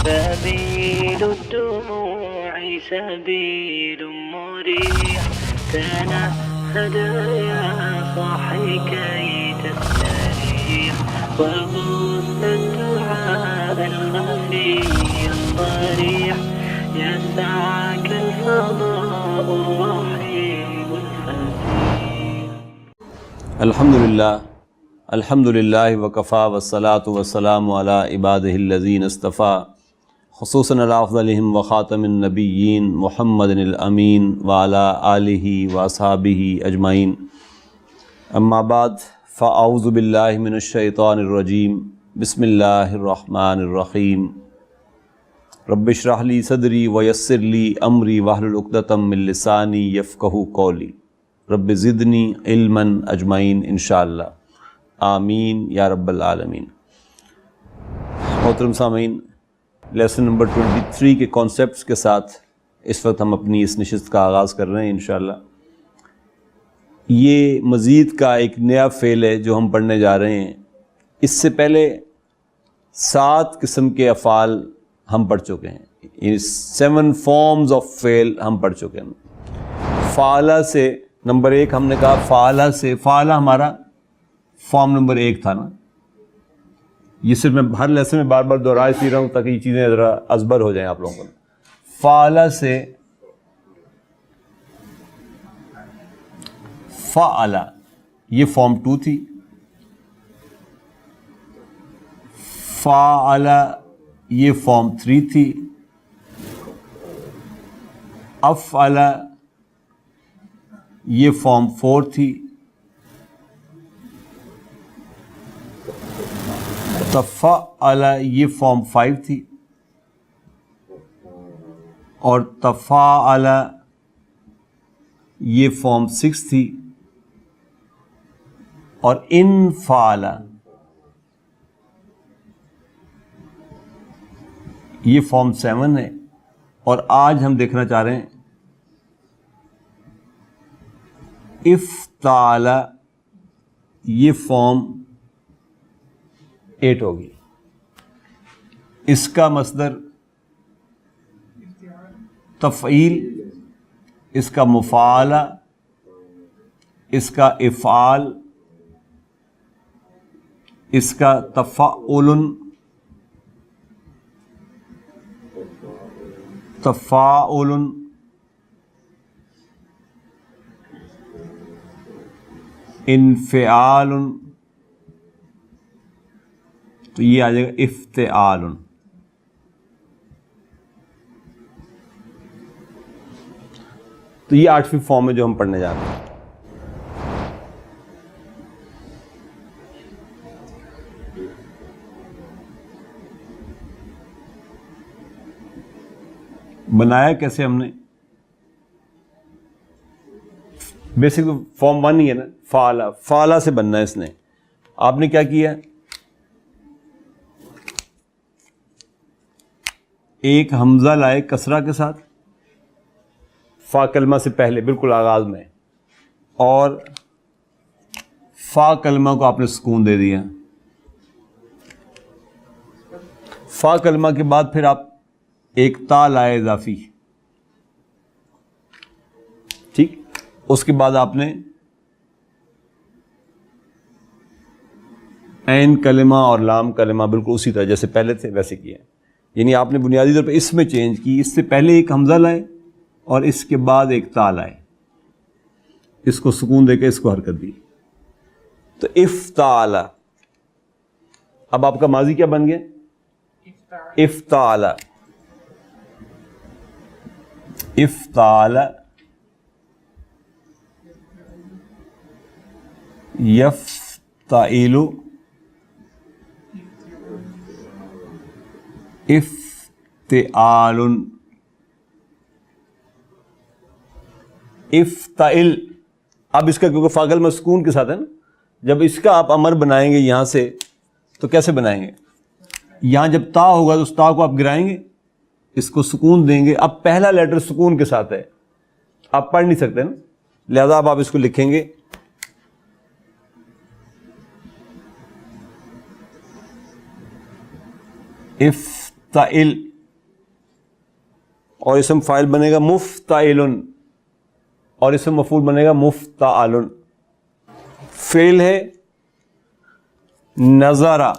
سبيل الدموع سبيل مريح تنهد يا صاحي كي تستريح وغص الدعاء الخفي الصريح يسعك الفضاء الرحيم الفتيح. الحمد للہ وکفا والصلاة والسلام علی عبادہ الذین اصطفیٰ خصوصاً علی افضلہم وخاتم النبیین محمد الامین وعلی آلہ واصحابہ اجمعین. اما بعد فاعوذ باللہ من الشیطان الرجیم. بسم اللہ الرحمن الرحیم. رب اشرح لی صدری ویسر لی امری واحلل عقدۃ من لسانی یفقہوا قولی. رب زدنی علما اجمعین انشاءاللہ آمین یا رب العالمین. محترم سامعین، لیسن نمبر 23 کے کانسیپٹس کے ساتھ اس وقت ہم اپنی اس نشست کا آغاز کر رہے ہیں انشاءاللہ. یہ مزید کا ایک نیا فعل ہے جو ہم پڑھنے جا رہے ہیں. اس سے پہلے 7 قسم کے افعال ہم پڑھ چکے ہیں. 7 فارمز آف فعل ہم پڑھ چکے ہیں. فعلہ سے نمبر 1 ہم نے کہا فعلہ سے. فعلہ ہمارا فارم نمبر 1 تھا نا. یہ صرف میں ہر لیسن میں بار بار دہرا اسی رہا ہوں تاکہ یہ چیزیں ذرا ازبر ہو جائیں آپ لوگوں کو. فعلہ سے فعلہ یہ فارم 2 تھی. فعلہ یہ فارم 3 تھی. افعلہ یہ فارم 4 تھی. تفعل یہ فارم 5 تھی. اور تفاعل یہ فارم 6 تھی. اور انفعل یہ فارم 7 ہے. اور آج ہم دیکھنا چاہ رہے ہیں افتعل یہ فارم 8 ہوگی. اس کا مصدر تفعیل، اس کا مفعلہ، اس کا افعال، اس کا تفعل، تفاعل، انفعال، تو یہ آ جائے گا افتعال. تو یہ 8ویں فارم ہے جو ہم پڑھنے جا رہے ہیں. بنایا کیسے ہم نے؟ بیسک فارم 1 ہی ہے نا. فعلہ، فعلہ سے بننا ہے. اس نے آپ نے کیا کیا؟ ایک حمزہ لائے کسرہ کے ساتھ فا کلمہ سے پہلے بالکل آغاز میں، اور فا کلمہ کو آپ نے سکون دے دیا. فا کلمہ کے بعد پھر آپ ایک تا لائے اضافی. ٹھیک. اس کے بعد آپ نے عین کلمہ اور لام کلمہ بالکل اسی طرح جیسے پہلے تھے ویسے کیا. یعنی آپ نے بنیادی طور پہ اس میں چینج کی. اس سے پہلے ایک حمزہ لائے اور اس کے بعد ایک تا لائے. اس کو سکون دے کے اس کو حرکت دی. تو افتعل. اب آپ کا ماضی کیا بن گیا؟ افتعل. افتعل، یفتعل، افتعال، افتعل. اب اس کا کیونکہ فاغل مسکون کے ساتھ ہے نا، جب اس کا آپ امر بنائیں گے یہاں سے تو کیسے بنائیں گے؟ یہاں جب تا ہوگا تو اس تا کو آپ گرائیں گے، اس کو سکون دیں گے. اب پہلا لیٹر سکون کے ساتھ ہے، آپ پڑھ نہیں سکتے نا، لہذا اب آپ اس کو لکھیں گے افتعل. اور اسم فاعل بنے گا مفتعل اور اسم مفعول بنے گا مفتعل. فعل ہے نظرا.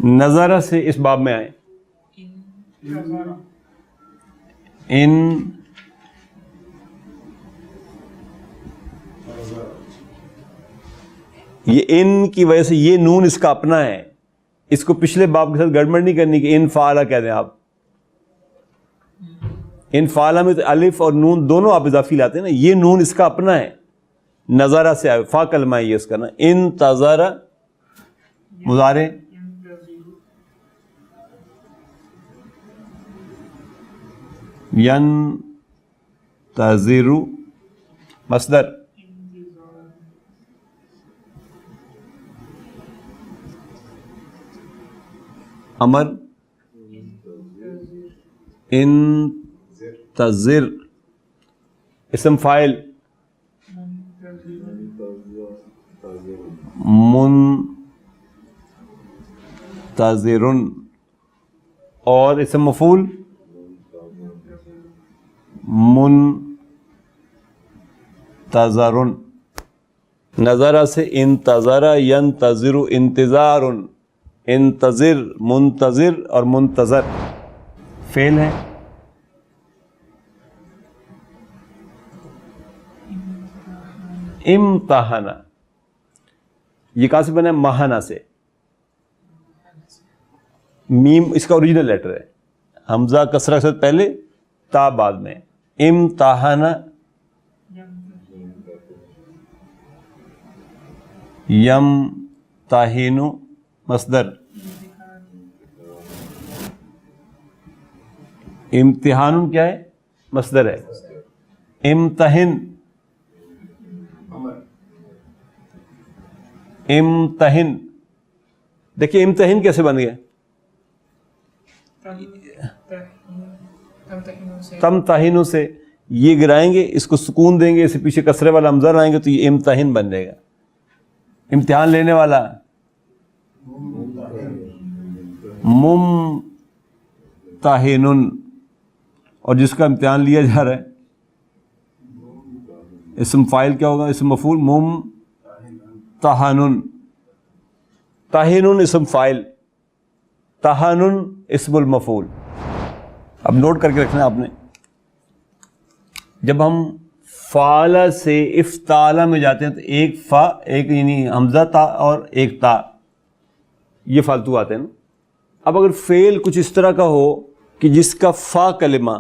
نظرا سے اس باب میں آئے. ان یہ ان کی وجہ سے یہ نون اس کا اپنا ہے, اس کو پچھلے باب کے ساتھ گڑبڑ نہیں کرنی کہ ان فعلا کہہ دیں آپ. ان فعلا میں تو الف اور نون دونوں آپ اضافی لاتے ہیں نا, یہ نون اس کا اپنا ہے. نظرہ سے آئے, فا کلمہ ہے یہ اس کا نا. انتظر مضارع, ینتظر مصدر, امر انتظر اسم فاعل منتظر اور اسم مفعول منتظر. نظرہ سے انتظر ینتظر انتظار, انتظر منتظر اور منتظر. فعل ہے امتحانہ, یہ کہاں سے بنا ہے؟ مہانہ سے. میم اس کا اوریجنل لیٹر ہے, حمزہ کسرہ سے پہلے تا بعد میں. امتحانہ یمتحن مصدر, امتحان کیا ہے؟ مصدر ہے. امتحن امتحن, دیکھیے امتحن کیسے بن گیا؟ تمتحن سے یہ گرائیں گے, اس کو سکون دیں گے, اسے پیچھے کسرے والا حمزہ لائیں گے تو یہ امتحن بن جائے گا. امتحان لینے والا ممتحن, اور جس کا امتحان لیا جا رہا ہے اسم فاعل کیا ہوگا؟ اسم مفعول ممتحن. تحن اسم فاعل, تحن اسم المفعول. اب نوٹ کر کے رکھنا آپ نے, جب ہم فعلا سے افتعلا میں جاتے ہیں تو ایک فا, ایک یعنی حمزہ تا اور ایک تا, یہ فالتو آتے ہیں نا. اب اگر فعل کچھ اس طرح کا ہو کہ جس کا فا کلمہ,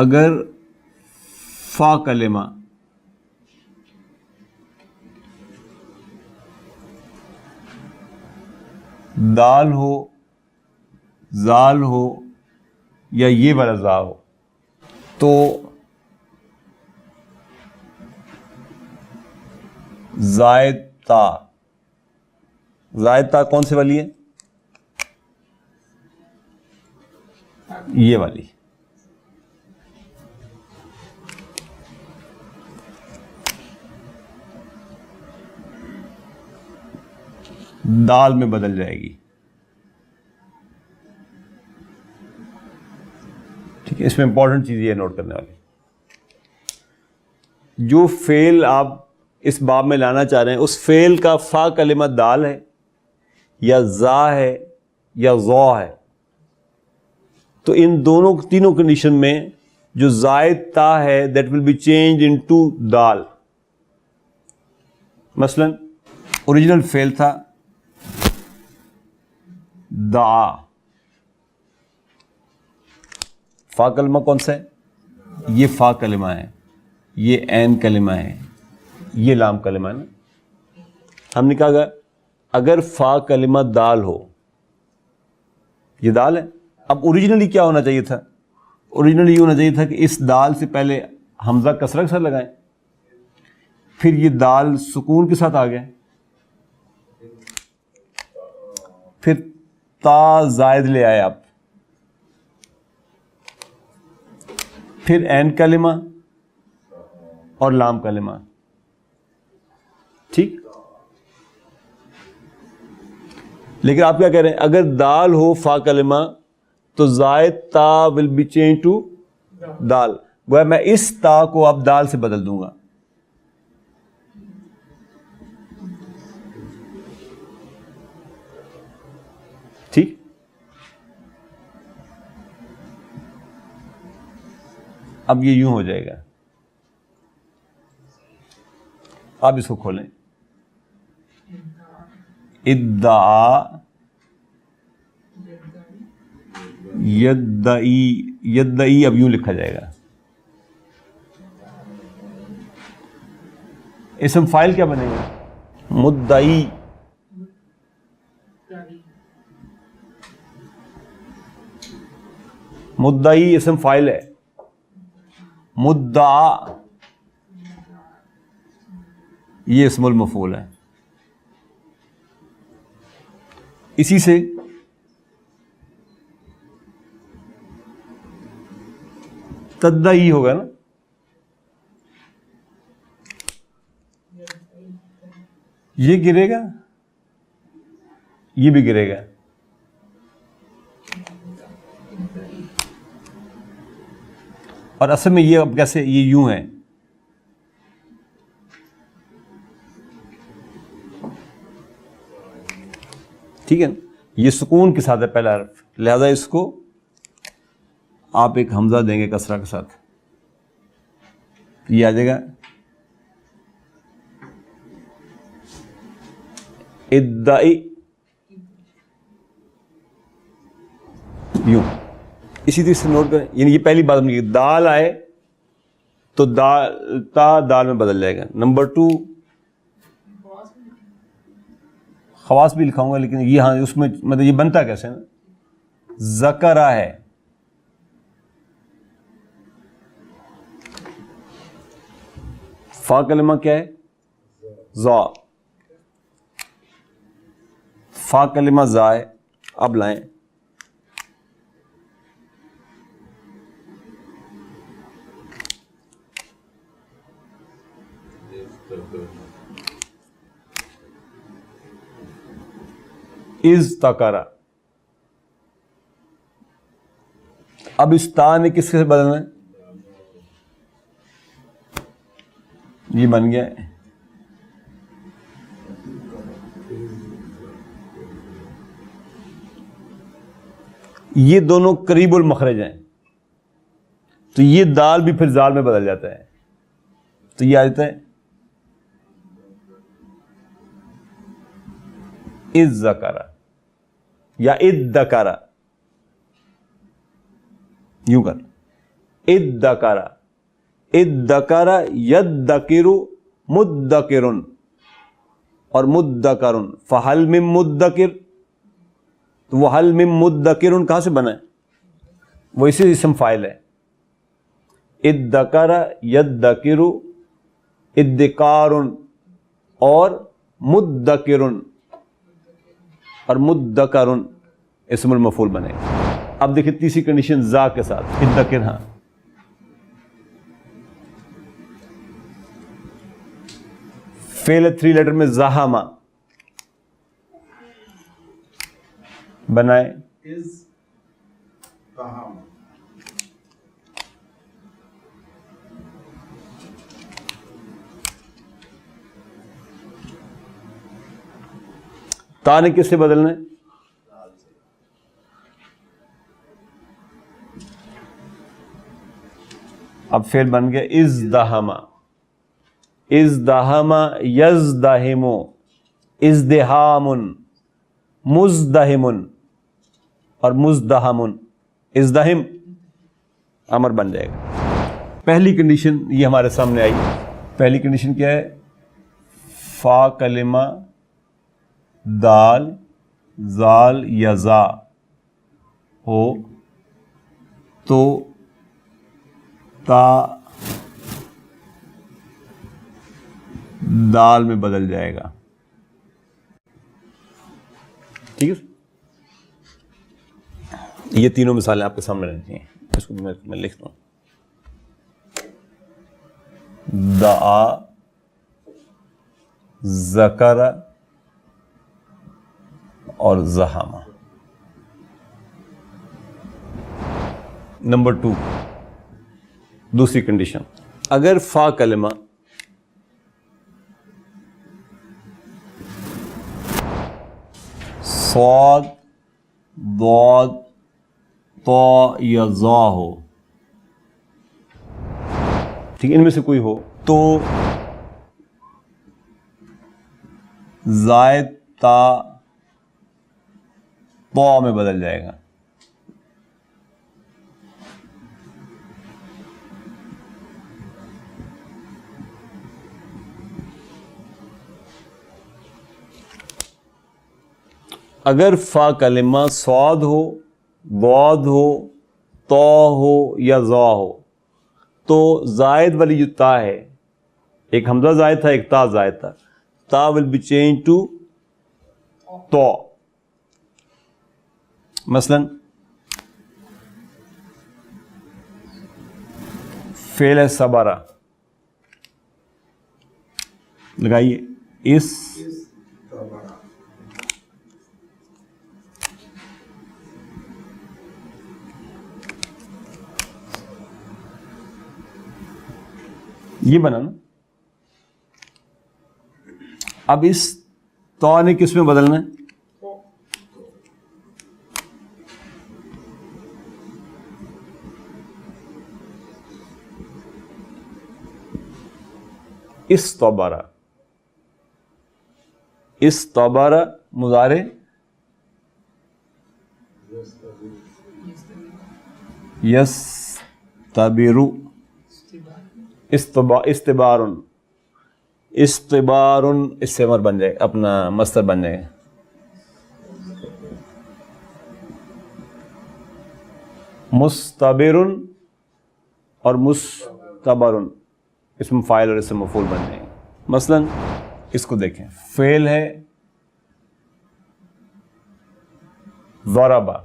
اگر فا کلمہ دال ہو, زال ہو یا یہ والا زا ہو, تو زائد تا, زائد تا کون سی والی ہے؟ یہ والی. دال میں بدل جائے گی. ٹھیک ہے, اس میں امپورٹنٹ چیز یہ نوٹ کرنے والی, جو فعل آپ اس باب میں لانا چاہ رہے ہیں اس فعل کا فا کلمہ دال ہے یا زا ہے یا ضا ہے, تو ان دونوں تینوں کنڈیشن میں جو زائد تا ہے that will be change into دال. مثلا اوریجنل فعل تھا دعا, فا کلمہ کون سا ہے؟ یہ فا کلمہ ہے, یہ عین کلمہ ہے, یہ لام کلمہ ہے نا. ہم نے کہا اگر فا کلمہ دال ہو, یہ دال ہے. اب اوریجنلی کیا ہونا چاہیے تھا؟ اوریجنلی یہ ہونا چاہیے تھا کہ اس دال سے پہلے حمزہ کسرہ کے ساتھ لگائیں, پھر یہ دال سکون کے ساتھ آ گئے, پھر تا زائد لے آئے آپ, پھر عین کلمہ اور لام کلمہ. ٹھیک, لیکن آپ کیا کہہ رہے ہیں؟ اگر دال ہو فا کلمہ تو زائد تا ول بی چینج ٹو دال. گویا میں اس تا کو اب دال سے بدل دوں گا. ٹھیک. اب یہ یوں ہو جائے گا. آپ اس کو کھولیں. ادعا یدعی اب یوں لکھا جائے گا. اسم فائل کیا بنے گا؟ مدعی. مدعی اسم فائل ہے. مدعا یہ اسم المفعول ہے. اسی سے تدعی ہوگا نا. یہ گرے گا, یہ بھی گرے گا. اور اصل میں یہ اب کیسے, یہ یوں ہے. ٹھیک ہے نا, یہ سکون کے ساتھ ہے پہلا حرف, لہذا اس کو آپ ایک حمزہ دیں گے کسرہ کے ساتھ, یہ آ جائے گا ادعی. یوں اسی طرح سے نوٹ کریں, یعنی یہ پہلی بات نہیں, دال آئے تو تا دال میں بدل جائے گا. نمبر 2 خواص بھی لکھاؤں گا, لیکن یہ ہاں اس میں مطلب یہ بنتا کیسے نا, ذکرہ ہے, فا کلمہ کیا ہے؟ زا. فا کلمہ زا ہے. اب لائیں از تکارا. اب اس تا نے کس سے بدلنا ہے؟ یہ بن گیا ہے یہ دونوں قریب المخرج ہیں, تو یہ دال بھی پھر زال میں بدل جاتا ہے. تو یہ آ جاتا ہے از ذکر یا اد ذکر. یوں کر اد ذکر. اد ذکر یذکر مدکر اور مدکر. فہل من مدکر, تو وہ حل من مدکر کہاں سے بنا ہے؟ وہ اسی اسم فائل ہے. اد ذکر یذکر ادکار اور مدکر اور مدکر اسم المفعول بنے گا. اب دیکھیں تیسری کنڈیشن زا کے ساتھ ادکر. ہاں فعل 3 لیٹر میں زحمہ بنائے. تا نے کس سے بدلنا ہے؟ اب فعل بن گیا ازدحما. ازدحما یزدحم ازدحام مزدحم اور مزدحم. ازدحم امر بن جائے گا. پہلی کنڈیشن یہ ہمارے سامنے آئی. پہلی کنڈیشن کیا ہے؟ فا کلمہ دال زال یا زا ہو تو تا دال میں بدل جائے گا. ٹھیک ہے, یہ تینوں مثالیں آپ کے سامنے رہتی ہیں. اس کو میں لکھ دوں. دعا ذکر اور زحمہ. نمبر 2، دوسری کنڈیشن، اگر فا کلمہ صاد ضاد طا یا ظا ہو، ٹھیک، ان میں سے کوئی ہو، تو زائد تا طا میں بدل جائے گا. اگر فا کلمہ صاد ہو، ضاد ہو، طا ہو یا ظا ہو، تو زائد والی جو تا ہے، ایک حمزہ زائد تھا ایک تا زائد تھا، تا ول بی چینج ٹو طا. مثلا فعل ہے صبرا، لگائیے اس یہ بنا نا. اب اس تو نے کس میں بدلنا ہے؟ استبرا. استبرا مضارع یستبرو، استبارن، استبارن اس سے مر بن جائے، اپنا مصدر بن جائے گا. مستبرن اور مستبرن اسم فاعل اور اسم مفعول بن جائیں گے. مثلا اس کو دیکھیں، فعل ہے ضربا،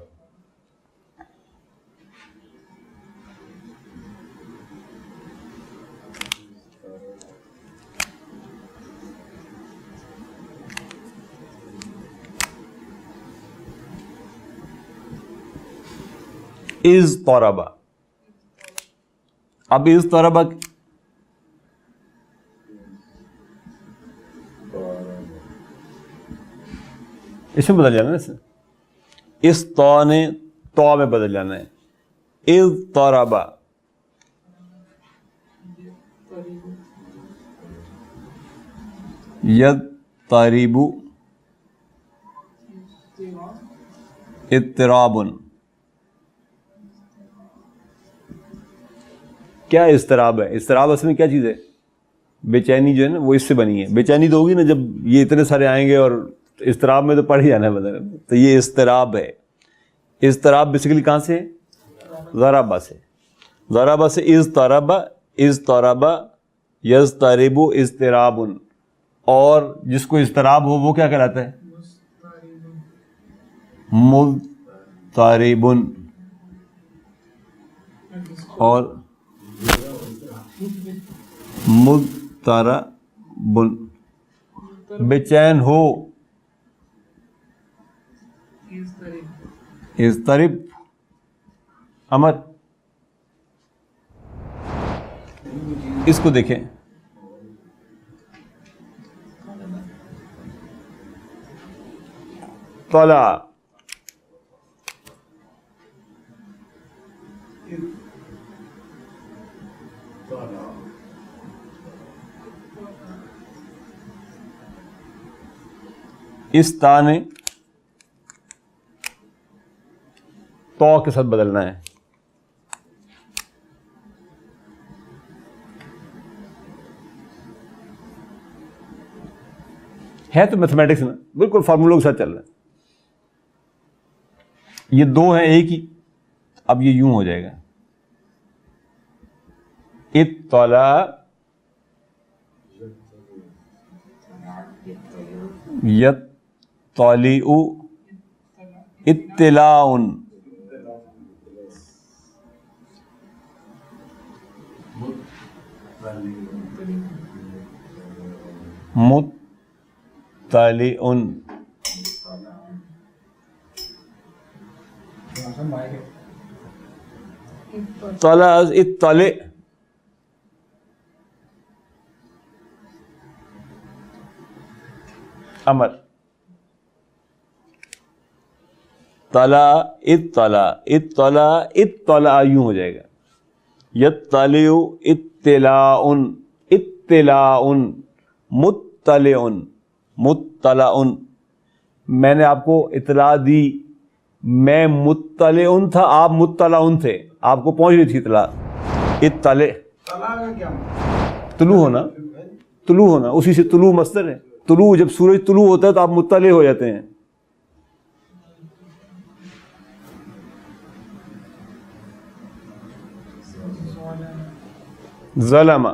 اضطرب. اب اضطرب اس میں بدل جانا ہے، اس طا نے طا میں بدل جانا ہے. اضطرب یضطرب اضطراب. کیا اضطراب ہے؟ اضطراب اصل میں کیا چیز ہے؟ بے چینی جو ہے نا وہ اس سے بنی ہے. بے چینی تو ہوگی نا جب یہ اتنے سارے آئیں گے، اور اضطراب میں تو پڑھ ہی جانا ہے بدل. تو یہ اضطراب ہے. اضطراب بیسیکلی کہاں سے؟ ضربہ سے. ضربہ سے اضطرب، اضطرب یضطرب اضطراب. اور جس کو اضطراب ہو وہ کیا کہلاتا ہے؟ مضطرب. اور مضطرب بے چین ہو، اضطرب امر. اس کو دیکھیں، طلع، اس تا نے تو کے ساتھ بدلنا ہے. تو میتھمیٹکس نا، بالکل فارمولوں کے ساتھ چل رہا ہے. یہ دو ہیں ایک ہی، اب یہ یوں ہو جائے گا، اطلع یطلع اطلاع، مطلع طلع از اطلع، امر. طلع اطلع، اطلع اطلع یوں ہو جائے گا. یطلع اطلاع، اطلاع، مطلع، مطلع. میں نے آپ کو اطلاع دی، میں مطلع تھا، آپ مطلع تھے، آپ کو پہنچ رہی تھی اطلاع. اطلع طلوع ہونا، طلوع ہونا، اسی سے طلوع مصدر ہے. طلوع، جب سورج طلوع ہوتا ہے تو آپ مطلع ہو جاتے ہیں. ظلم،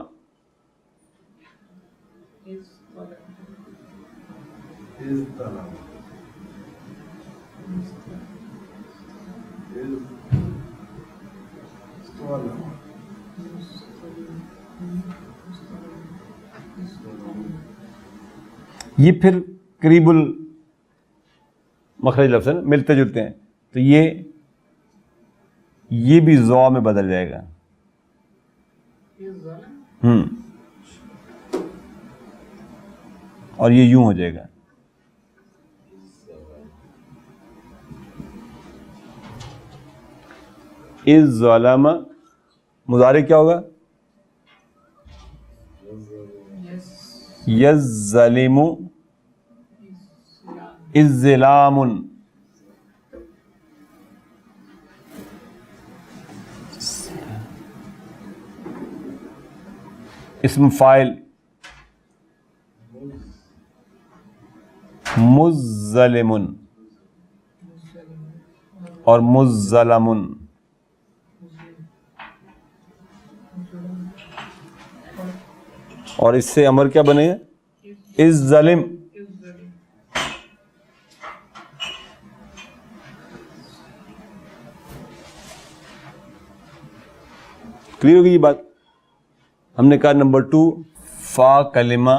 یہ پھر قریب المخرج لفظ ہے نا، ملتے جلتے ہیں، تو یہ بھی ضا میں بدل جائے گا. اور یہ یوں ہو جائے گا. اذ ظلم، مضارع کیا ہوگا؟ یظلم، اظلام. اسم فاعل مظلم اور مظلم. اور اس سے امر کیا بنے گا؟ اذ ظلم. کلیئر ہوگی یہ بات؟ ہم نے کہا نمبر 2 فا کلمہ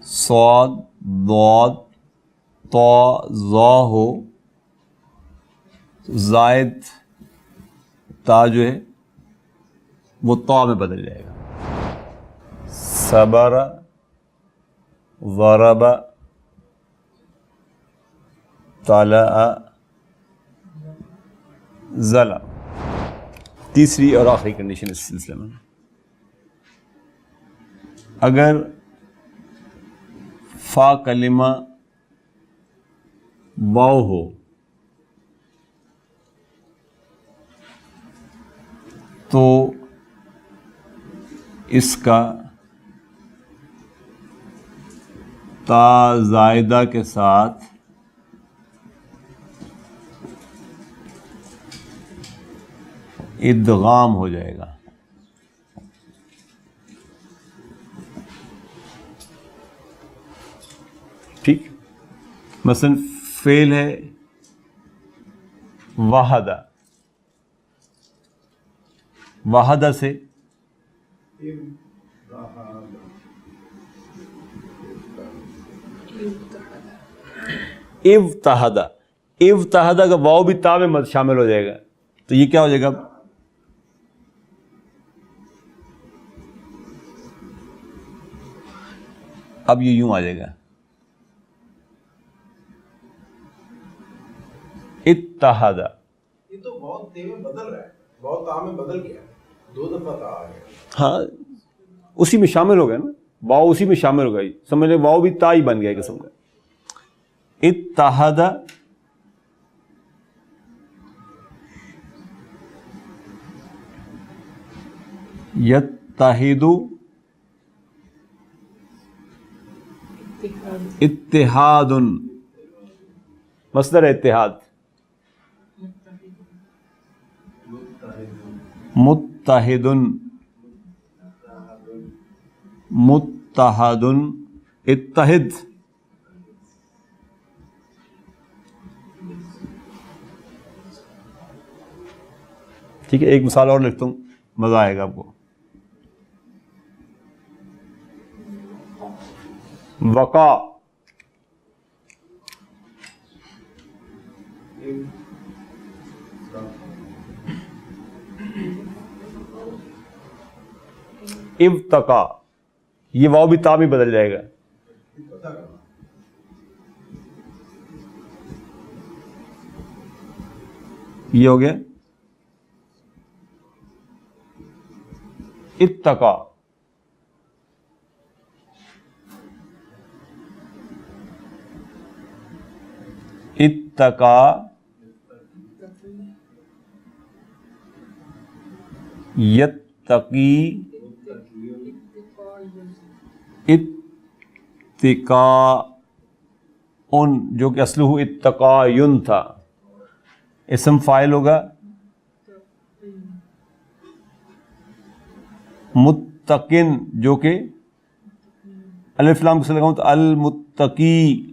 صاد ضاد طا ظا ہو، زائد تا جو ہے وہ طا میں بدل جائے گا. صبر، ضرب، طلع، ظلم. تیسری اور آخری کنڈیشن اس سلسلے میں، اگر فا کلمہ واو ہو تو اس کا تا زائدہ کے ساتھ ادغام ہو جائے گا. ٹھیک، مثلا فعل ہے وحدہ، وحدہ سے ابتحدہ، ابتحدہ کا واو بھی تا میں شامل ہو جائے گا، تو یہ کیا ہو جائے گا؟ اب یہ یوں آ جائے گا اتحدہ. یہ تو بہت تے میں بدل رہا ہے، بہت تا میں بدل گیا، 2 دفعہ تا آ گیا. ہاں اسی میں شامل ہو گیا نا، واؤ اسی میں شامل ہو گئی، سمجھ لیں واؤ بھی تا ہی بن گیا قسم کا. اتحدہ یتحد، اتحاد، مصدر اتحاد. متحد، متحد، اتحد. ٹھیک ہے، ایک مثال اور لکھتا ہوں، مزہ آئے گا آپ کو. وقع، ابتقا، یہ واو بھی تا میں بدل جائے گا. پتہ کرنا. یہ ہو گیا اتقا. اتقا یتقی اتقاء، جو کہ اصلہ اتقاء تھا. اسم فاعل ہوگا متقن، جو کہ الف لام سے لگاؤں تو المتقی.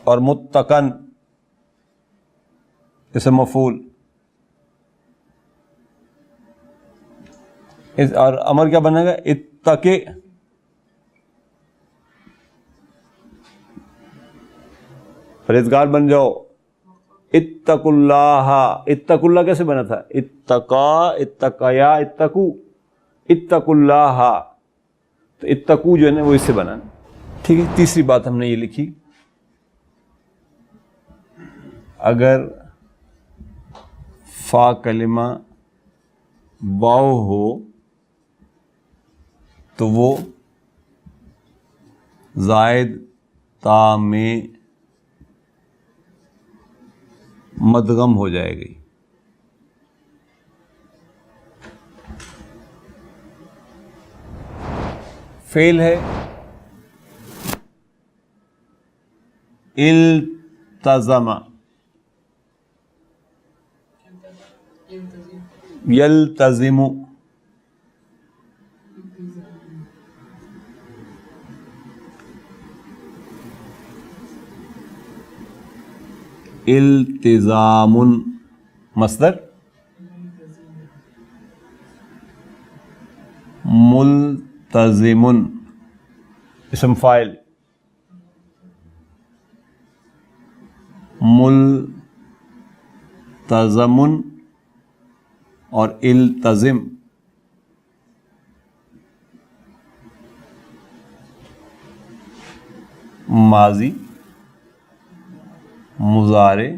اور متقن اسم مفعول. اور امر کیا بنے گا؟ اتقے. پرہیزگار بن جاؤ. اتقوا اللہ. اتقوا اللہ کیسے بنا تھا؟ اتقا، اتقیا، اتقو. اتقوا اللہ، تو اتقو جو ہے نا وہ اس سے بنا. ٹھیک ہے. تیسری بات ہم نے یہ لکھی، اگر فا کلمہ واو ہو تو وہ زائد تا میں مدغم ہو جائے گی. فعل ہے التزم، یلتزم، التزام مصدر، ملتزم اسم فاعل، ملتزم اور التزم ماضی، مضارع،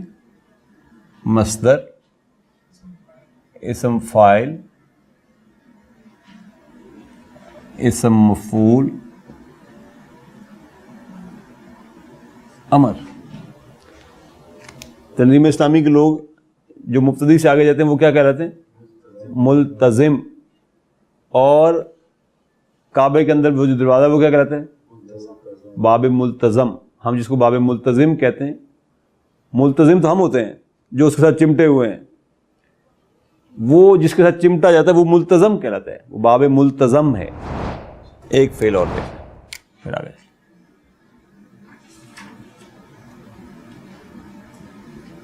مصدر، اسم فاعل، اسم مفعول، امر. تنظیم اسلامی کے لوگ جو مبتدی سے آگے جاتے ہیں وہ کیا کہلاتے ہیں؟ ملتزم. اور کعبے کے اندر وہ جو دروازہ وہ کیا کہلاتے ہیں؟ باب ملتزم. ہم جس کو باب ملتزم کہتے ہیں، ملتزم تو ہم ہوتے ہیں جو اس کے ساتھ چمٹے ہوئے ہیں، وہ جس کے ساتھ چمٹا جاتا ہے وہ ملتزم کہلاتا ہے، وہ باب ملتزم ہے. ایک فعل اور دیکھیں پھر آگے.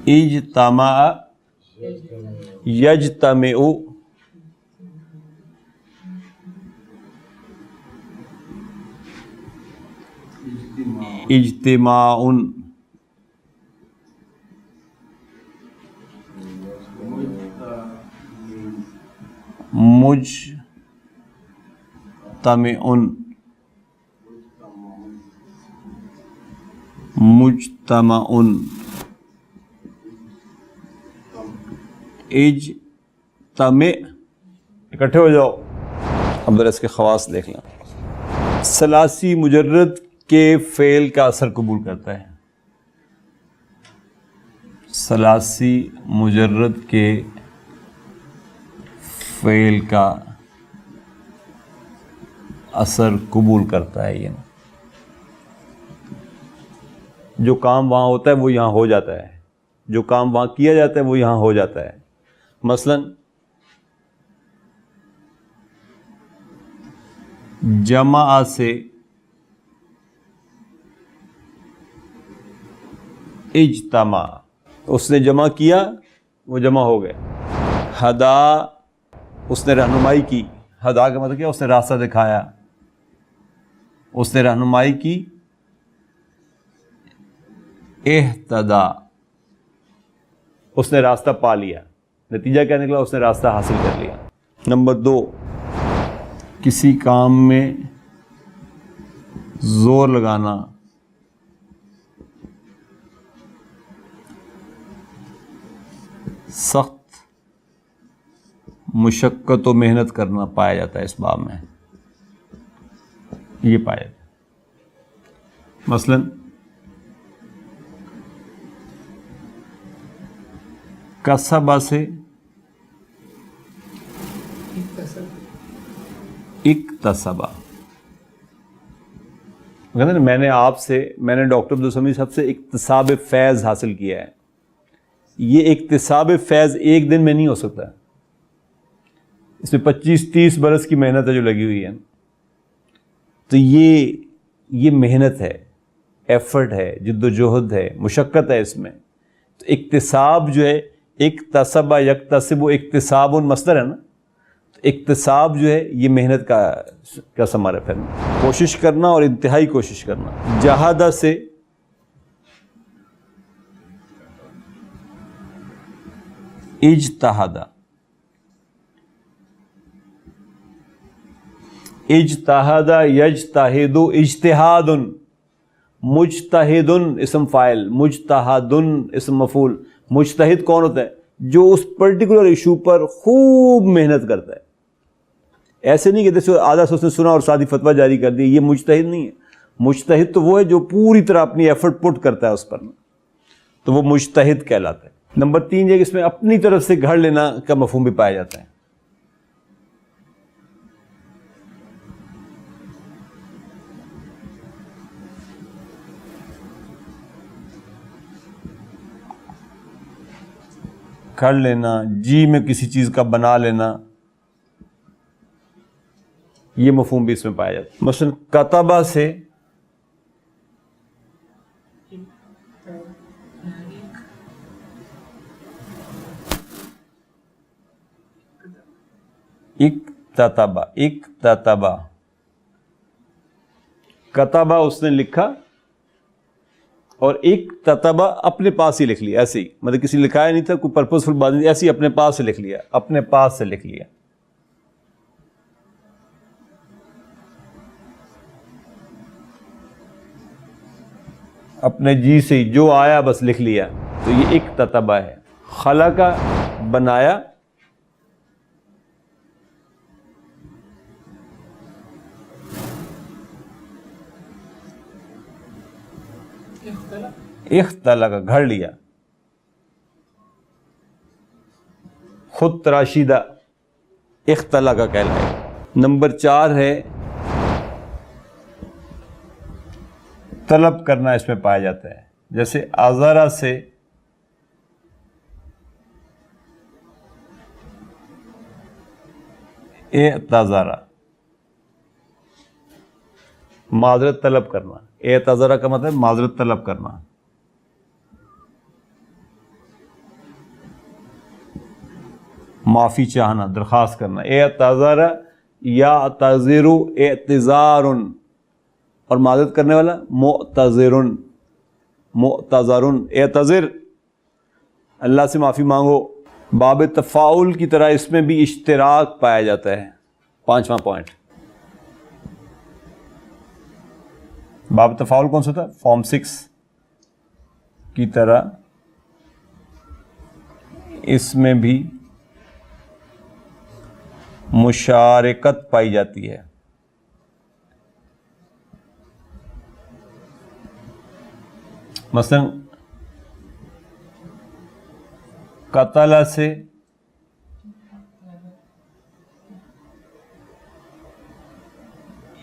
اجتماع، یجتمع، اجتماع، مجتمع، مجتمع، اجتمع، اکٹھے ہو جاؤ. اب ذرا اس کے خواص دیکھ لیں. ثلاثی مجرد کے فعل کا اثر قبول کرتا ہے. ثلاثی مجرد کے فعل کا اثر قبول کرتا ہے. یہ جو کام وہاں ہوتا ہے وہ یہاں ہو جاتا ہے، جو کام وہاں کیا جاتا ہے وہ یہاں ہو جاتا ہے. مثلا جمع سے اجتماع، اس نے جمع کیا وہ جمع ہو گئے. ہدا، اس نے رہنمائی کی. ہدا کا مطلب کیا؟ اس نے راستہ دکھایا، اس نے رہنمائی کی. اہتدا، اس نے راستہ پا لیا. نتیجہ کیا نکلا؟ اس نے راستہ حاصل کر لیا. نمبر 2، کسی کام میں زور لگانا، سخت مشقت و محنت کرنا پایا جاتا ہے اس باب میں. یہ پایا جاتا ہے. مثلاً کسبہ سے اکتسبہ، کہتے ہیں میں نے ڈاکٹر عبدالسمیع صاحب سے اکتساب فیض حاصل کیا ہے. یہ اکتساب فیض ایک دن میں نہیں ہو سکتا، اس میں 25-30 برس کی محنت ہے جو لگی ہوئی ہے. تو یہ محنت ہے، ایفرٹ ہے، جد و جہد ہے، مشقت ہے اس میں. تو اکتساب جو ہے، اکتسبہ یکتسب، اکتساب مصدر ہے نا، تو اکتساب جو ہے یہ محنت کا ثمر ہے. پھر کوشش کرنا اور انتہائی کوشش کرنا. جہادہ سے اجتہادہ، اجتہادہ یجتہد اجتہاد، مجتہد اسم فاعل، مجتہد اسم مفعول. مجتہد کون ہوتا ہے؟ جو اس پرٹیکولر ایشو پر خوب محنت کرتا ہے. ایسے نہیں کہ جیسے آدھا سے اس نے سنا اور ساتھ ہی فتویٰ جاری کر دیا، یہ مجتہد نہیں ہے. مجتہد تو وہ ہے جو پوری طرح اپنی ایفرٹ پٹ کرتا ہے اس پر، تو وہ مجتہد کہلاتا ہے. نمبر 3 یہ کہ اس میں اپنی طرف سے گھڑ لینا کا مفہوم بھی پایا جاتا ہے. گھڑ لینا، جی میں کسی چیز کا بنا لینا، یہ مفہوم بھی اس میں پایا جاتا ہے. مثلا کتبہ سے اکتتبہ، اکتتبہ، کتبہ اس نے لکھا اور اکتتبہ اپنے پاس ہی لکھ لیا. ایسے ہی، مطلب کسی نے لکھایا نہیں تھا، کوئی پرپزفل بات نہیں، ایسے ہی اپنے پاس سے لکھ لیا، اپنے پاس سے لکھ لیا. اپنے جی سے ہی جو آیا بس لکھ لیا، تو یہ اکتتبہ ہے. خلقہ بنایا، اختلق گھڑ لیا. خود تراشیدہ اختلق کا کہلائے. نمبر 4 ہے طلب کرنا، اس میں پایا جاتا ہے. جیسے آزارہ سے اعتذارہ، معذرت طلب کرنا. اعتذارہ کا مطلب معذرت طلب کرنا. معافی چاہنا، درخواست کرنا. اعتذر یعتذر اعتذار، اور معذرت کرنے والا معتذر، معتذر. اعتذر، اللہ سے معافی مانگو. باب تفاعل کی طرح اس میں بھی اشتراک پایا جاتا ہے. 5واں پوائنٹ، باب تفاعل کون سا تھا؟ فارم 6 کی طرح اس میں بھی مشارکت پائی جاتی ہے. مثلا قتل سے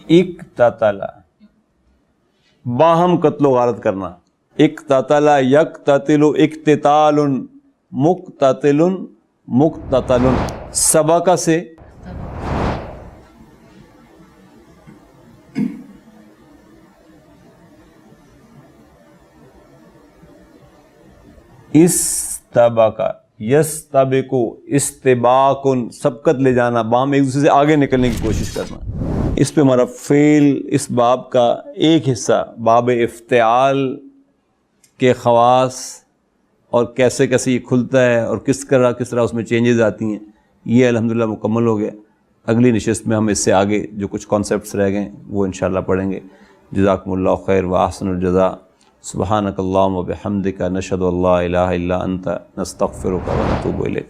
اقتتل، باہم قتل و غارت کرنا. اقتتل یقتتل اقتتال، مقتتل مقتتل. سبق سے استبق یستبق استباق، سبقت لے جانا، بام ایک دوسرے سے آگے نکلنے کی کوشش کرنا. اس پہ ہمارا فعل اس باب کا ایک حصہ باب افتعال کے خواص اور کیسے کیسے یہ کھلتا ہے اور کس طرح اس میں چینجز آتی ہیں، یہ الحمدللہ مکمل ہو گیا۔ اگلی نشست میں ہم اس سے آگے جو کچھ کانسیپٹس رہ گئے وہ انشاءاللہ پڑھیں گے۔ جزاکم اللہ خیر و احسن الجزاء۔ سبحانک اللہم و بحمدک، نشہد ان لا الہ الا انت، نستغفرک و نتوب الیک۔